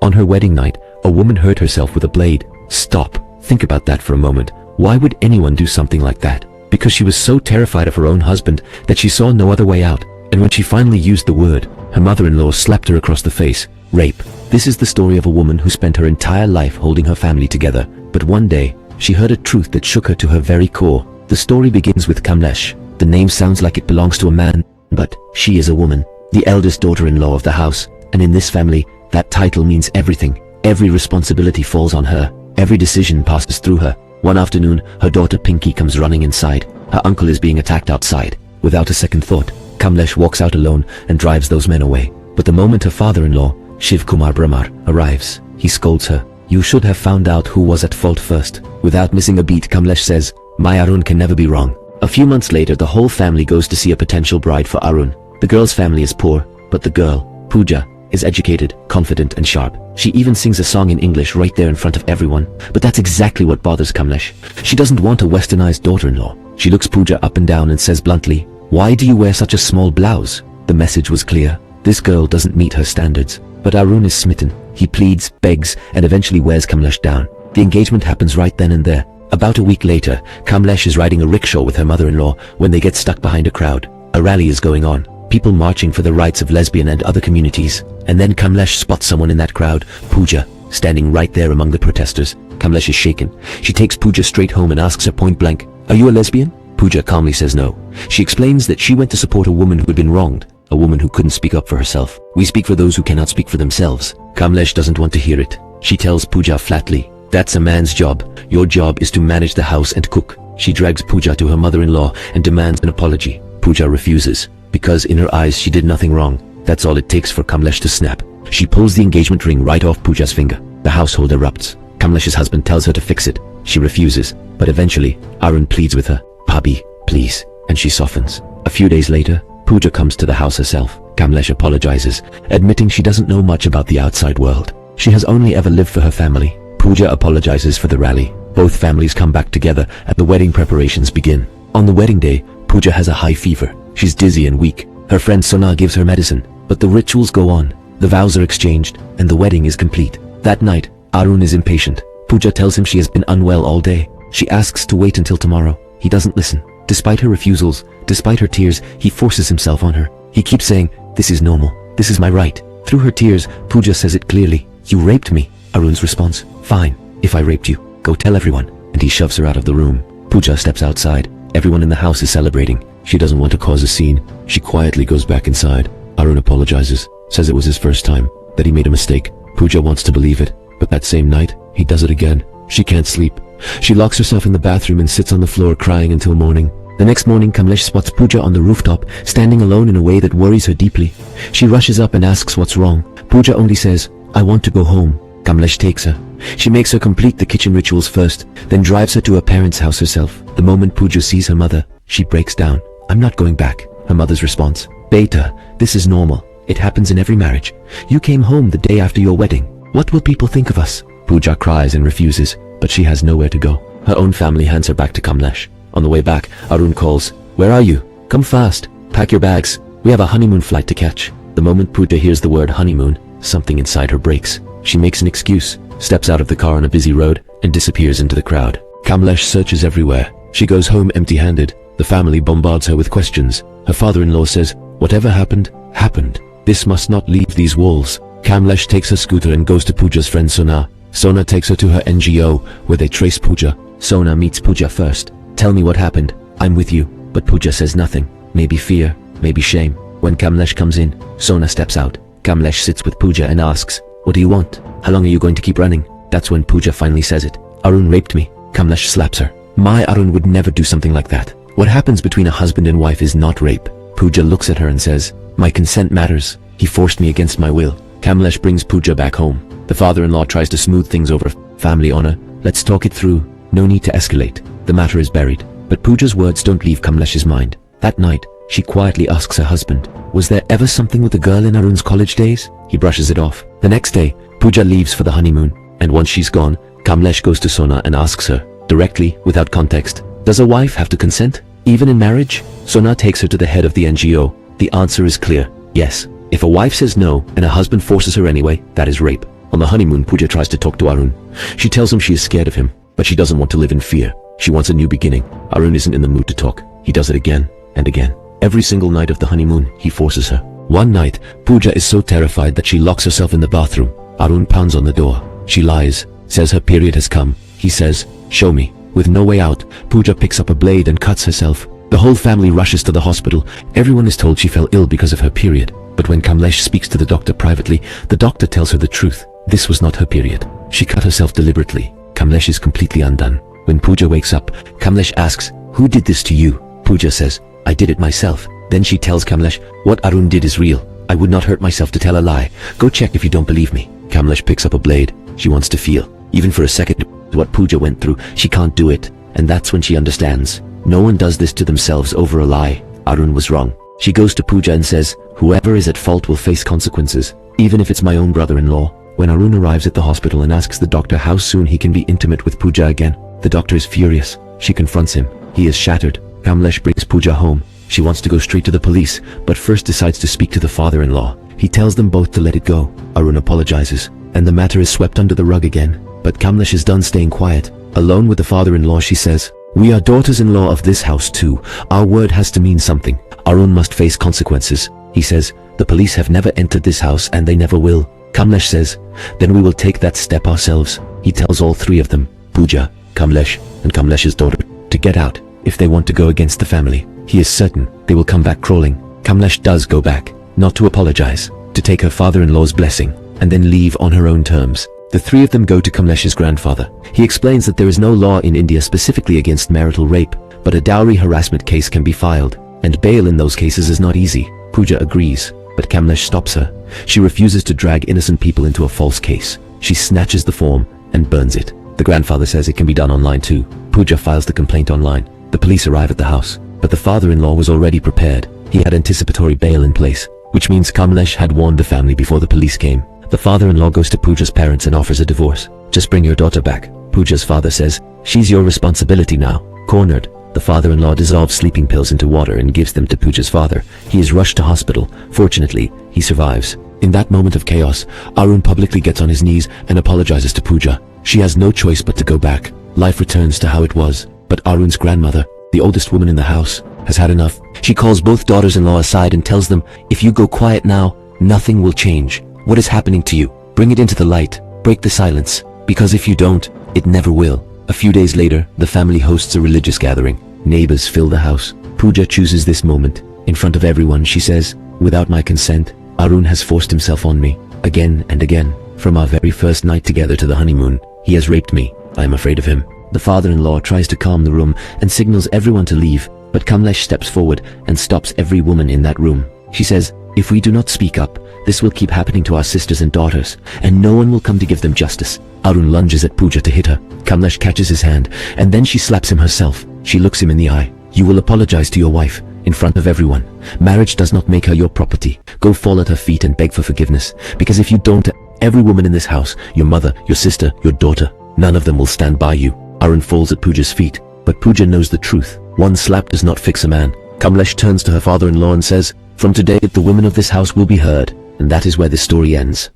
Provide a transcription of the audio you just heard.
On her wedding night, a woman hurt herself with a blade. Stop. Think about that for a moment. Why would anyone do something like that? Because she was so terrified of her own husband that she saw no other way out. And when she finally used the word, her mother-in-law slapped her across the face. Rape. This is the story of a woman who spent her entire life holding her family together. But one day, she heard a truth that shook her to her very core. The story begins with Kamlesh. The name sounds like it belongs to a man, but she is a woman, the eldest daughter-in-law of the house. And in this family, that title means everything. Every responsibility falls on her. Every decision passes through her. One afternoon, her daughter Pinky comes running inside. Her uncle is being attacked outside. Without a second thought, Kamlesh walks out alone and drives those men away. But the moment her father-in-law, Shiv Kumar Brahmar, arrives, he scolds her. You should have found out who was at fault first. Without missing a beat, Kamlesh says, my Arun can never be wrong. A few months later, the whole family goes to see a potential bride for Arun. The girl's family is poor, but the girl, Pooja, is educated, confident and sharp. She even sings a song in English right there in front of everyone. But that's exactly what bothers Kamlesh. She doesn't want a westernized daughter-in-law. She looks Pooja up and down and says bluntly, why do you wear such a small blouse? The message was clear. This girl doesn't meet her standards. But Arun is smitten. He pleads, begs, and eventually wears Kamlesh down. The engagement happens right then and there. About a week later, Kamlesh is riding a rickshaw with her mother-in-law when they get stuck behind a crowd. A rally is going on. People marching for the rights of lesbian and other communities. And then Kamlesh spots someone in that crowd, Pooja, standing right there among the protesters. Kamlesh is shaken. She takes Pooja straight home and asks her point blank, are you a lesbian? Pooja calmly says no. She explains that she went to support a woman who had been wronged, a woman who couldn't speak up for herself. We speak for those who cannot speak for themselves. Kamlesh doesn't want to hear it. She tells Pooja flatly, that's a man's job. Your job is to manage the house and cook. She drags Pooja to her mother-in-law and demands an apology. Pooja refuses, because in her eyes she did nothing wrong. That's all it takes for Kamlesh to snap. She pulls the engagement ring right off Pooja's finger. The household erupts. Kamlesh's husband tells her to fix it. She refuses, but eventually, Arun pleads with her, Bhabhi, please, and she softens. A few days later, Pooja comes to the house herself. Kamlesh apologizes, admitting she doesn't know much about the outside world. She has only ever lived for her family. Pooja apologizes for the rally. Both families come back together and the wedding preparations begin. On the wedding day, Pooja has a high fever. She's dizzy and weak. Her friend Sona gives her medicine, but the rituals go on. The vows are exchanged, and the wedding is complete. That night, Arun is impatient. Pooja tells him she has been unwell all day. She asks to wait until tomorrow. He doesn't listen. Despite her refusals, despite her tears, he forces himself on her. He keeps saying, this is normal. This is my right. Through her tears, Pooja says it clearly. You raped me. Arun's response, fine. If I raped you, go tell everyone. And he shoves her out of the room. Pooja steps outside. Everyone in the house is celebrating. She doesn't want to cause a scene. She quietly goes back inside. Arun apologizes, says it was his first time, that he made a mistake. Pooja wants to believe it, but that same night, he does it again. She can't sleep. She locks herself in the bathroom and sits on the floor crying until morning. The next morning, Kamlesh spots Pooja on the rooftop, standing alone in a way that worries her deeply. She rushes up and asks what's wrong. Pooja only says, I want to go home. Kamlesh takes her. She makes her complete the kitchen rituals first, then drives her to her parents' house herself. The moment Pooja sees her mother, she breaks down. I'm not going back. Her mother's response, Beta, this is normal. It happens in every marriage. You came home the day after your wedding. What will people think of us? Pooja cries and refuses, but she has nowhere to go. Her own family hands her back to Kamlesh. On the way back, Arun calls, where are you? Come fast. Pack your bags. We have a honeymoon flight to catch. The moment Pooja hears the word honeymoon, something inside her breaks. She makes an excuse, steps out of the car on a busy road, and disappears into the crowd. Kamlesh searches everywhere. She goes home empty-handed. The family bombards her with questions. Her father-in-law says, whatever happened, happened. This must not leave these walls. Kamlesh takes her scooter and goes to Pooja's friend Sona. Sona takes her to her NGO, where they trace Pooja. Sona meets Pooja first. Tell me what happened. I'm with you. But Pooja says nothing. Maybe fear, maybe shame. When Kamlesh comes in, Sona steps out. Kamlesh sits with Pooja and asks, what do you want? How long are you going to keep running? That's when Pooja finally says it. Arun raped me. Kamlesh slaps her. My Arun would never do something like that. What happens between a husband and wife is not rape. Pooja looks at her and says, my consent matters. He forced me against my will. Kamlesh brings Pooja back home. The father-in-law tries to smooth things over. Family honor. Let's talk it through. No need to escalate. The matter is buried. But Pooja's words don't leave Kamlesh's mind. That night, she quietly asks her husband, was there ever something with the girl in Arun's college days? He brushes it off. The next day, Pooja leaves for the honeymoon. And once she's gone, Kamlesh goes to Sona and asks her, directly, without context, does a wife have to consent, even in marriage? Sona takes her to the head of the NGO. The answer is clear, yes. If a wife says no and a husband forces her anyway, that is rape. On the honeymoon, Pooja tries to talk to Arun. She tells him she is scared of him, but she doesn't want to live in fear. She wants a new beginning. Arun isn't in the mood to talk. He does it again and again. Every single night of the honeymoon, he forces her. One night, Pooja is so terrified that she locks herself in the bathroom. Arun pounds on the door. She lies, says her period has come. He says, "Show me." With no way out, Pooja picks up a blade and cuts herself. The whole family rushes to the hospital. Everyone is told she fell ill because of her period. But when Kamlesh speaks to the doctor privately, the doctor tells her the truth. This was not her period. She cut herself deliberately. Kamlesh is completely undone. When Pooja wakes up, Kamlesh asks, "Who did this to you?" Pooja says, "I did it myself." Then she tells Kamlesh, "What Arun did is real. I would not hurt myself to tell a lie. Go check if you don't believe me." Kamlesh picks up a blade. She wants to feel, even for a second, what Pooja went through. She can't do it. And that's when she understands. No one does this to themselves over a lie. Arun was wrong. She goes to Pooja and says, "Whoever is at fault will face consequences, even if it's my own brother-in-law." When Arun arrives at the hospital and asks the doctor how soon he can be intimate with Pooja again, the doctor is furious. She confronts him. He is shattered. Kamlesh brings Pooja home. She wants to go straight to the police, but first decides to speak to the father-in-law. He tells them both to let it go. Arun apologizes, and the matter is swept under the rug again. But Kamlesh is done staying quiet. Alone with the father-in-law, she says, "We are daughters-in-law of this house too. Our word has to mean something. Arun must face consequences." He says, "The police have never entered this house and they never will." Kamlesh says, "Then we will take that step ourselves." He tells all three of them, Pooja, Kamlesh, and Kamlesh's daughter, to get out if they want to go against the family. He is certain they will come back crawling. Kamlesh does go back, not to apologize, to take her father-in-law's blessing, and then leave on her own terms. The three of them go to Kamlesh's grandfather. He explains that there is no law in India specifically against marital rape, but a dowry harassment case can be filed, and bail in those cases is not easy. Pooja agrees, but Kamlesh stops her. She refuses to drag innocent people into a false case. She snatches the form and burns it. The grandfather says it can be done online too. Pooja files the complaint online. The police arrive at the house, but the father-in-law was already prepared. He had anticipatory bail in place, which means Kamlesh had warned the family before the police came. The father-in-law goes to Pooja's parents and offers a divorce. "Just bring your daughter back." Pooja's father says, "She's your responsibility now." Cornered, the father-in-law dissolves sleeping pills into water and gives them to Pooja's father. He is rushed to hospital. Fortunately, he survives. In that moment of chaos, Arun publicly gets on his knees and apologizes to Pooja. She has no choice but to go back. Life returns to how it was. But Arun's grandmother, the oldest woman in the house, has had enough. She calls both daughters-in-law aside and tells them, "If you go quiet now, nothing will change. What is happening to you? Bring it into the light. Break the silence. Because if you don't, it never will." A few days later, the family hosts a religious gathering. Neighbors fill the house. Pooja chooses this moment. In front of everyone, she says, "Without my consent, Arun has forced himself on me. Again and again. From our very first night together to the honeymoon, he has raped me. I am afraid of him." The father-in-law tries to calm the room and signals everyone to leave, but Kamlesh steps forward and stops every woman in that room. She says, "If we do not speak up, this will keep happening to our sisters and daughters, and no one will come to give them justice." Arun lunges at Pooja to hit her. Kamlesh catches his hand, and then she slaps him herself. She looks him in the eye. "You will apologize to your wife, in front of everyone. Marriage does not make her your property. Go fall at her feet and beg for forgiveness, because if you don't, every woman in this house, your mother, your sister, your daughter, none of them will stand by you." Arun falls at Pooja's feet, but Pooja knows the truth. One slap does not fix a man. Kamlesh turns to her father-in-law and says, "From today, the women of this house will be heard," and that is where the story ends.